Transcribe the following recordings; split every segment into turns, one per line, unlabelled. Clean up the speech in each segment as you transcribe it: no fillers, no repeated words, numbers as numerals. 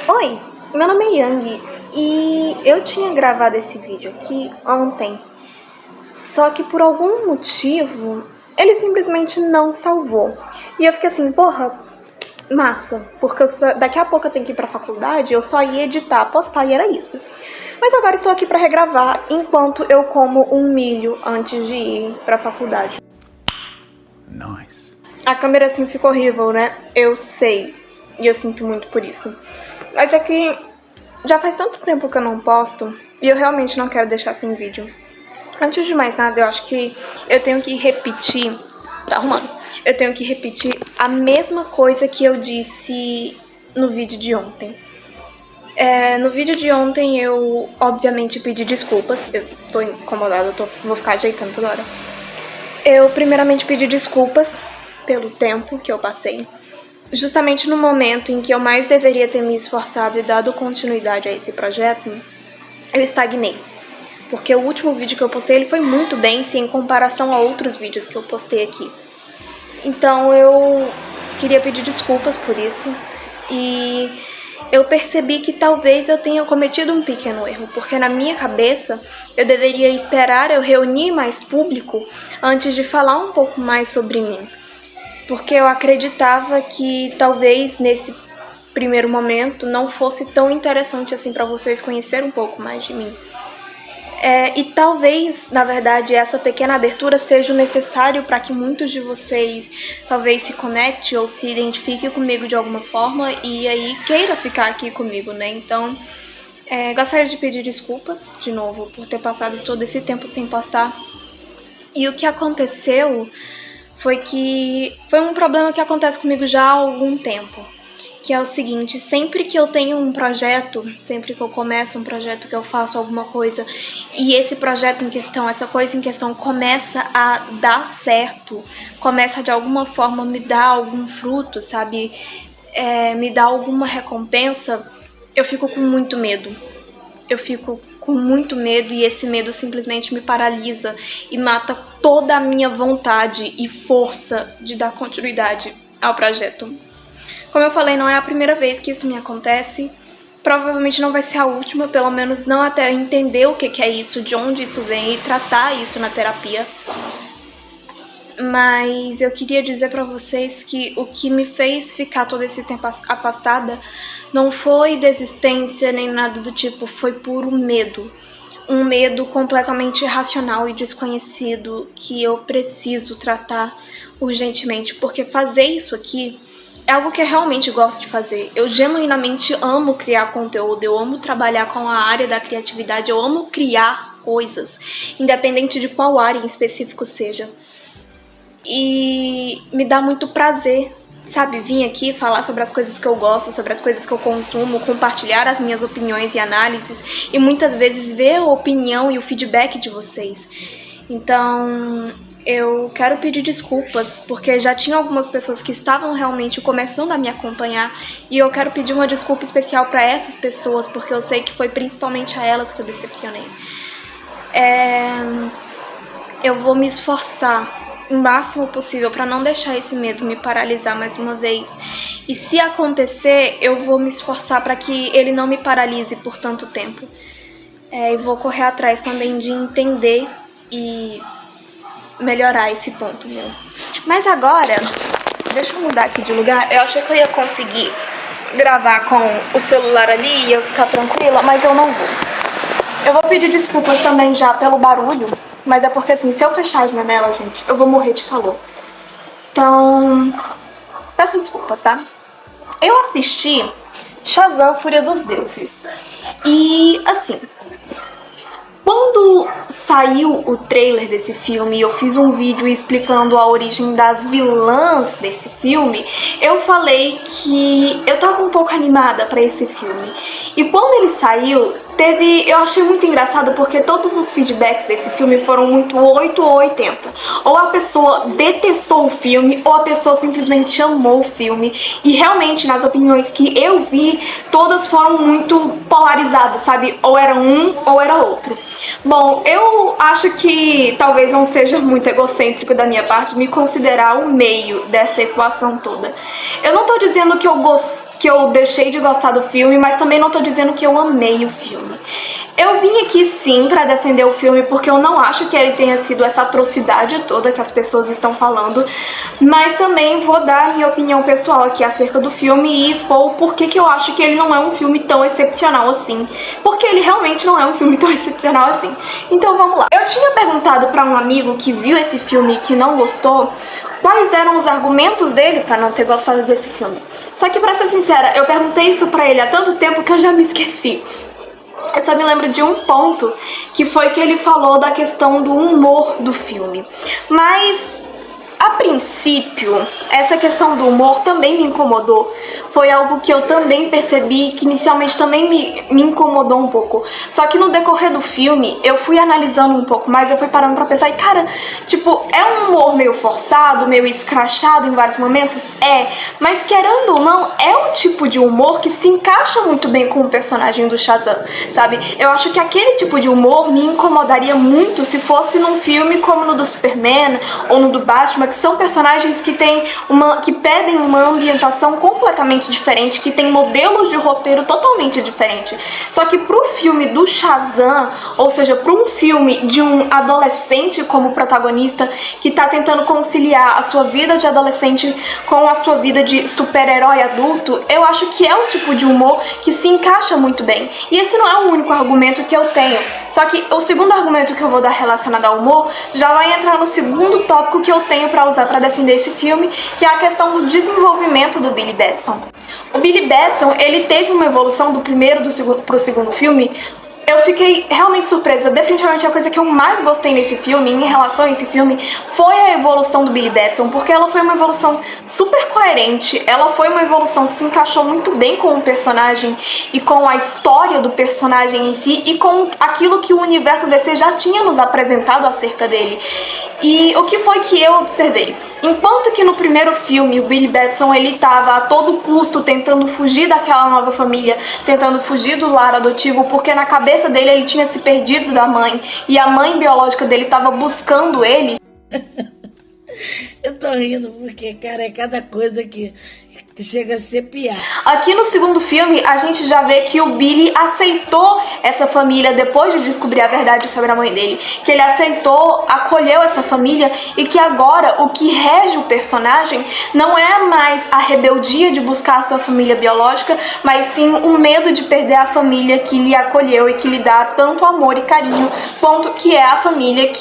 Oi, meu nome é Yang e eu tinha gravado esse vídeo aqui ontem, só que por algum motivo ele simplesmente não salvou. E eu fiquei assim, porra, massa, porque daqui a pouco eu tenho que ir pra faculdade, eu só ia editar, postar e era isso. Mas agora estou aqui pra regravar enquanto eu como um milho antes de ir pra faculdade.
Nice.
A câmera assim ficou horrível, né? Eu sei, e eu sinto muito por isso. Mas é que já faz tanto tempo que eu não posto e eu realmente não quero deixar sem vídeo. Antes de mais nada, eu acho que eu tenho que repetir... Tá arrumando. Eu tenho que repetir a mesma coisa que eu disse no vídeo de ontem. No vídeo de ontem eu, obviamente, pedi desculpas. Eu tô incomodada, vou ficar ajeitando toda hora. Eu, primeiramente, pedi desculpas pelo tempo que eu passei. Justamente no momento em que eu mais deveria ter me esforçado e dado continuidade a esse projeto, eu estagnei. Porque o último vídeo que eu postei, ele foi muito bem, sim, em comparação a outros vídeos que eu postei aqui. Então eu queria pedir desculpas por isso. E eu percebi que talvez eu tenha cometido um pequeno erro, porque na minha cabeça eu deveria esperar eu reunir mais público antes de falar um pouco mais sobre mim. Porque eu acreditava que talvez nesse primeiro momento não fosse tão interessante assim para vocês conhecerem um pouco mais de mim. E talvez, na verdade, essa pequena abertura seja o necessário para que muitos de vocês talvez se conectem ou se identifiquem comigo de alguma forma e aí queira ficar aqui comigo, né? Então, gostaria de pedir desculpas, de novo, por ter passado todo esse tempo sem postar. E o que aconteceu foi um problema que acontece comigo já há algum tempo, que é o seguinte: sempre que eu tenho um projeto, sempre que eu começo um projeto, que eu faço alguma coisa, e esse projeto em questão, essa coisa em questão começa a dar certo, começa de alguma forma me dar algum fruto, sabe, me dar alguma recompensa, eu fico com muito medo. Eu fico com muito medo e esse medo simplesmente me paralisa e mata toda a minha vontade e força de dar continuidade ao projeto. Como eu falei, não é a primeira vez que isso me acontece, provavelmente não vai ser a última, pelo menos não até eu entender o que é isso, de onde isso vem e tratar isso na terapia. Mas eu queria dizer pra vocês que o que me fez ficar todo esse tempo afastada não foi desistência nem nada do tipo, foi puro medo. Um medo completamente irracional e desconhecido que eu preciso tratar urgentemente, porque fazer isso aqui é algo que eu realmente gosto de fazer. Eu genuinamente amo criar conteúdo, eu amo trabalhar com a área da criatividade, eu amo criar coisas, independente de qual área em específico seja. E me dá muito prazer, sabe, vir aqui falar sobre as coisas que eu gosto, sobre as coisas que eu consumo, compartilhar as minhas opiniões e análises e muitas vezes ver a opinião e o feedback de vocês. Então, eu quero pedir desculpas, porque já tinha algumas pessoas que estavam realmente começando a me acompanhar e eu quero pedir uma desculpa especial para essas pessoas, porque eu sei que foi principalmente a elas que eu decepcionei. Eu vou me esforçar o máximo possível para não deixar esse medo me paralisar mais uma vez. E se acontecer, eu vou me esforçar para que ele não me paralise por tanto tempo. E vou correr atrás também de entender e melhorar esse ponto meu. Mas agora, deixa eu mudar aqui de lugar. Eu achei que eu ia conseguir gravar com o celular ali e eu ficar tranquila, mas eu não vou. Eu vou pedir desculpas também já pelo barulho, mas é porque assim, se eu fechar a janela, gente, eu vou morrer de calor. Então, peço desculpas, tá? Eu assisti Shazam, Fúria dos Deuses. E, assim, quando saiu o trailer desse filme e eu fiz um vídeo explicando a origem das vilãs desse filme, eu falei que eu tava um pouco animada pra esse filme. E quando ele saiu, eu achei muito engraçado porque todos os feedbacks desse filme foram muito 8 ou 80. Ou a pessoa detestou o filme, ou a pessoa simplesmente amou o filme. E realmente, nas opiniões que eu vi, todas foram muito polarizadas, sabe? Ou era um, ou era outro. Bom, eu acho que talvez não seja muito egocêntrico da minha parte me considerar o meio dessa equação toda. Eu não tô dizendo que eu gostei que eu deixei de gostar do filme, mas também não tô dizendo que eu amei o filme. Eu vim aqui sim pra defender o filme porque eu não acho que ele tenha sido essa atrocidade toda que as pessoas estão falando, mas também vou dar a minha opinião pessoal aqui acerca do filme e expor o porquê que eu acho que ele não é um filme tão excepcional assim, porque ele realmente não é um filme tão excepcional assim. Então vamos lá. Eu tinha perguntado pra um amigo que viu esse filme e que não gostou quais eram os argumentos dele pra não ter gostado desse filme. Só que pra ser sincera, eu perguntei isso pra ele há tanto tempo que eu já me esqueci. Eu só me lembro de um ponto, que foi que ele falou da questão do humor do filme. Mas, a princípio, essa questão do humor também me incomodou. Foi algo que eu também percebi, que inicialmente também me incomodou um pouco. Só que no decorrer do filme, eu fui analisando um pouco mais, eu fui parando pra pensar, e cara, tipo, é um humor meio forçado, meio escrachado em vários momentos? É, mas querendo ou não, é um tipo de humor que se encaixa muito bem com o personagem do Shazam, sabe? Eu acho que aquele tipo de humor me incomodaria muito se fosse num filme como no do Superman ou no do Batman, que são personagens que pedem uma ambientação completamente diferente, que tem modelos de roteiro totalmente diferentes. Só que pro filme do Shazam, ou seja, pro um filme de um adolescente como protagonista, que tá tentando conciliar a sua vida de adolescente com a sua vida de super-herói adulto, eu acho que é um tipo de humor que se encaixa muito bem. E esse não é o único argumento que eu tenho. Só que o segundo argumento que eu vou dar relacionado ao humor já vai entrar no segundo tópico que eu tenho pra usar pra defender esse filme, que é a questão do desenvolvimento do Billy Batson. O Billy Batson, ele teve uma evolução do primeiro pro segundo filme. Eu fiquei realmente surpresa. Definitivamente a coisa que eu mais gostei nesse filme, em relação a esse filme, foi a evolução do Billy Batson, porque ela foi uma evolução super coerente, ela foi uma evolução que se encaixou muito bem com o personagem e com a história do personagem em si e com aquilo que o universo DC já tinha nos apresentado acerca dele. E o que foi que eu observei? Enquanto que no primeiro filme o Billy Batson ele tava a todo custo tentando fugir daquela nova família, tentando fugir do lar adotivo, porque na cabeça dele ele tinha se perdido da mãe e a mãe biológica dele tava buscando ele.
Eu tô rindo porque, cara, é cada coisa que chega a ser piada.
Aqui no segundo filme, a gente já vê que o Billy aceitou essa família depois de descobrir a verdade sobre a mãe dele. Que ele aceitou, acolheu essa família e que agora o que rege o personagem não é mais a rebeldia de buscar a sua família biológica, mas sim o medo de perder a família que lhe acolheu e que lhe dá tanto amor e carinho, quanto que é a família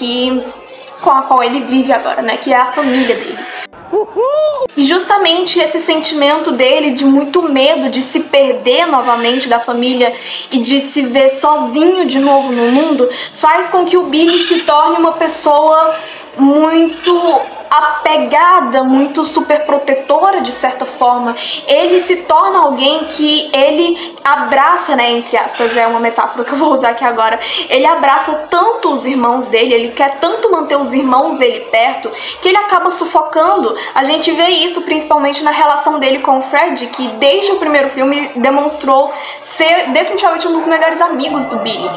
com a qual ele vive agora, né? Que é a família dele. E justamente esse sentimento dele de muito medo de se perder novamente da família e de se ver sozinho de novo no mundo faz com que o Billy se torne uma pessoa muito apegada, muito super protetora de certa forma. Ele se torna alguém que ele abraça, né, entre aspas, é uma metáfora que eu vou usar aqui agora, ele abraça tanto os irmãos dele, ele quer tanto manter os irmãos dele perto, que ele acaba sufocando. A gente vê isso principalmente na relação dele com o Fred, que desde o primeiro filme demonstrou ser definitivamente um dos melhores amigos do Billy.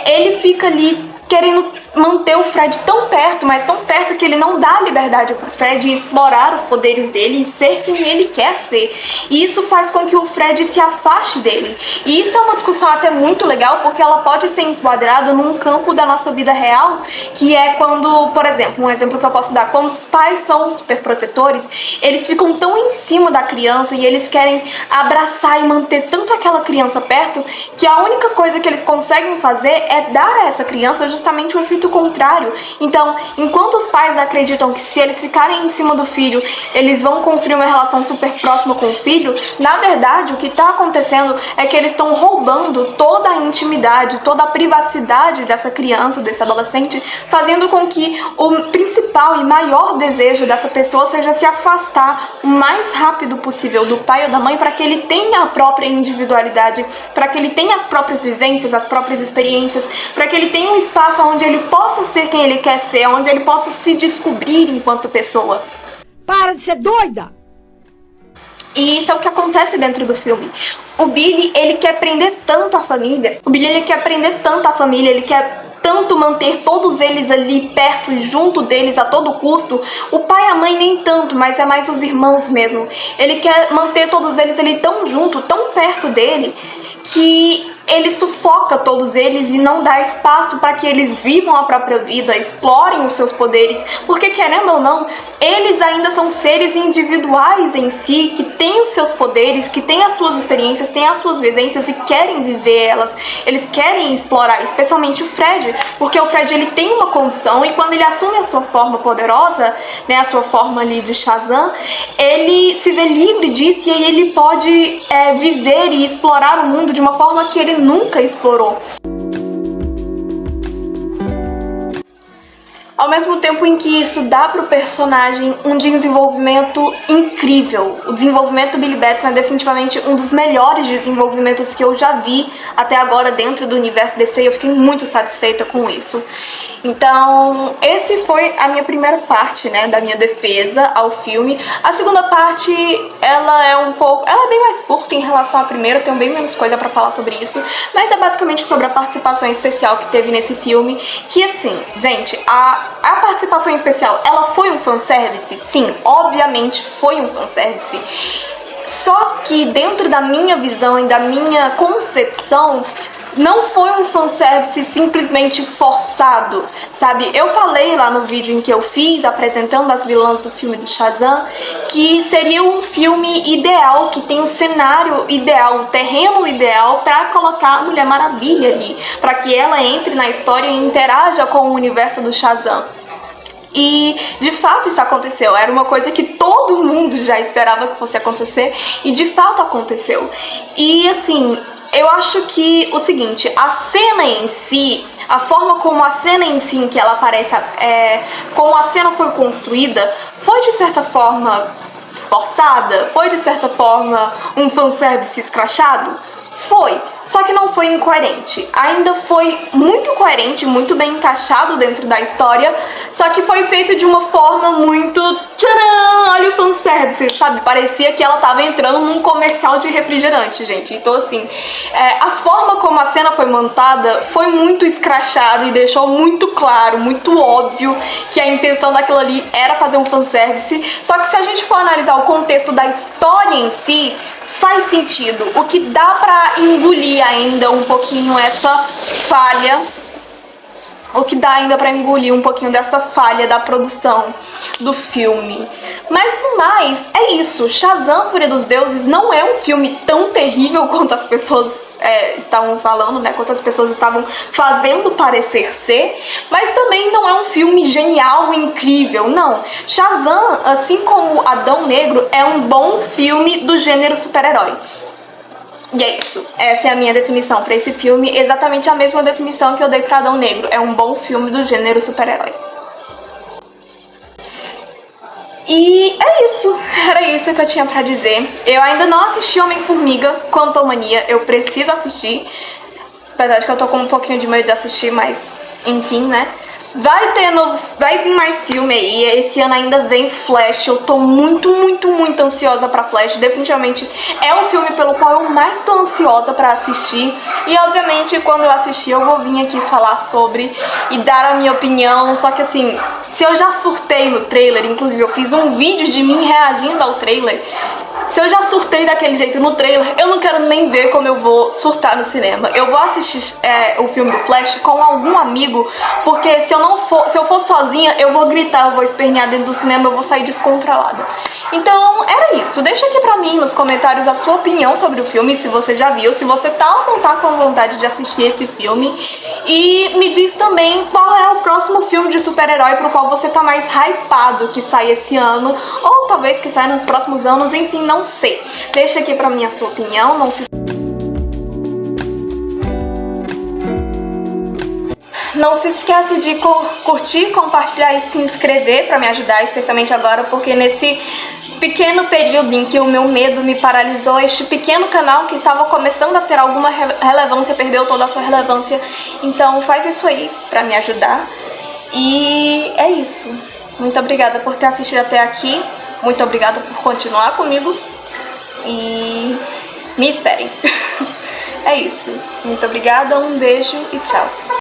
Ele fica ali querendo manter o Fred tão perto, mas tão perto que ele não dá liberdade pro Fred explorar os poderes dele e ser quem ele quer ser. E isso faz com que o Fred se afaste dele. E isso é uma discussão até muito legal, porque ela pode ser enquadrada num campo da nossa vida real, que é quando, por exemplo, um exemplo que eu posso dar, quando os pais são super protetores, eles ficam tão em cima da criança e eles querem abraçar e manter tanto aquela criança perto, que a única coisa que eles conseguem fazer é dar a essa criança justamente o efeito contrário. Então, enquanto os pais acreditam que se eles ficarem em cima do filho, eles vão construir uma relação super próxima com o filho, na verdade, o que está acontecendo é que eles estão roubando toda a intimidade, toda a privacidade dessa criança, desse adolescente, fazendo com que o principal e maior desejo dessa pessoa seja se afastar o mais rápido possível do pai ou da mãe, para que ele tenha a própria individualidade, para que ele tenha as próprias vivências, as próprias experiências, para que ele tenha um espaço onde ele possa ser quem ele quer ser, onde ele possa se descobrir enquanto pessoa.
Para de ser doida!
E isso é o que acontece dentro do filme. O Billy, ele quer prender tanto a família. Ele quer tanto manter todos eles ali perto e junto deles a todo custo. O pai e a mãe nem tanto, mas é mais os irmãos mesmo. Ele quer manter todos eles ali tão junto, tão perto dele, que ele sufoca todos eles e não dá espaço para que eles vivam a própria vida, explorem os seus poderes, porque querendo ou não, eles ainda são seres individuais em si, que têm os seus poderes, que têm as suas experiências, têm as suas vivências e querem viver elas, eles querem explorar, especialmente o Fred, porque o Fred ele tem uma condição e quando ele assume a sua forma poderosa, né, a sua forma ali de Shazam, ele se vê livre disso e aí ele pode viver e explorar o mundo de uma forma que ele nunca explorou. Ao mesmo tempo em que isso dá pro personagem um desenvolvimento incrível. O desenvolvimento do Billy Batson é definitivamente um dos melhores desenvolvimentos que eu já vi até agora dentro do universo DC e eu fiquei muito satisfeita com isso. Então, esse foi a minha primeira parte, né, da minha defesa ao filme. A segunda parte, ela é bem mais curta em relação à primeira, eu tenho bem menos coisa pra falar sobre isso, mas é basicamente sobre a participação especial que teve nesse filme, que assim, gente, a participação especial, ela foi um fanservice? Sim, obviamente foi um fanservice. Só que dentro da minha visão e da minha concepção, não foi um fanservice simplesmente forçado, sabe? Eu falei lá no vídeo em que eu fiz, apresentando as vilãs do filme do Shazam, que seria um filme ideal, que tem o cenário ideal, o terreno ideal para colocar a Mulher Maravilha ali, para que ela entre na história e interaja com o universo do Shazam. E de fato isso aconteceu, era uma coisa que todo mundo já esperava que fosse acontecer e de fato aconteceu. E assim, eu acho que o seguinte, a cena em si, a forma como a cena em si em que ela aparece, como a cena foi construída, foi de certa forma forçada? Foi de certa forma um fanservice escrachado? Foi, só que não foi incoerente. Ainda foi muito coerente, muito bem encaixado dentro da história, só que foi feito de uma forma muito... Tcharam! Olha o fanservice, sabe? Parecia que ela tava entrando num comercial de refrigerante, gente. Então, assim, a forma como a cena foi montada foi muito escrachada e deixou muito claro, muito óbvio que a intenção daquilo ali era fazer um fanservice. Só que se a gente for analisar o contexto da história em si, faz sentido. O que dá pra engolir ainda um pouquinho essa falha, o que dá ainda pra engolir um pouquinho dessa falha da produção do filme. Mas no mais, é isso. Shazam, Fúria dos Deuses não é um filme tão terrível quanto as pessoas estavam falando, né? Quanto as pessoas estavam fazendo parecer ser, mas também não é um filme genial, incrível, não. Shazam, assim como Adão Negro, é um bom filme do gênero super-herói. E é isso, essa é a minha definição pra esse filme, exatamente a mesma definição que eu dei pra Adão Negro. É um bom filme do gênero super-herói. E é isso, era isso que eu tinha pra dizer. Eu ainda não assisti Homem-Formiga, Quantumania, eu preciso assistir. Apesar de que eu tô com um pouquinho de medo de assistir, mas enfim, né? Vai vir mais filme aí, esse ano ainda vem Flash, eu tô muito ansiosa pra Flash, definitivamente é um filme pelo qual eu mais tô ansiosa pra assistir, e obviamente quando eu assistir eu vou vir aqui falar sobre e dar a minha opinião, só que assim, se eu já surtei no trailer, inclusive eu fiz um vídeo de mim reagindo ao trailer, se eu já surtei daquele jeito no trailer, eu não quero nem ver como eu vou surtar no cinema. Eu vou assistir o filme do Flash com algum amigo, porque se eu for sozinha, eu vou gritar, eu vou espernear dentro do cinema, eu vou sair descontrolada. Então, era isso. Deixa aqui pra mim nos comentários a sua opinião sobre o filme, se você já viu, se você tá ou não tá com vontade de assistir esse filme. E me diz também qual é o próximo filme de super-herói pro qual você tá mais hypado que sai esse ano, ou talvez que saia nos próximos anos, enfim, não sei. Deixa aqui pra mim a sua opinião, Não se esqueça de curtir, compartilhar e se inscrever pra me ajudar, especialmente agora, porque nesse pequeno período em que o meu medo me paralisou, este pequeno canal que estava começando a ter alguma relevância, perdeu toda a sua relevância. Então faz isso aí pra me ajudar. E é isso. Muito obrigada por ter assistido até aqui. Muito obrigada por continuar comigo. E me esperem. É isso. Muito obrigada, um beijo e tchau.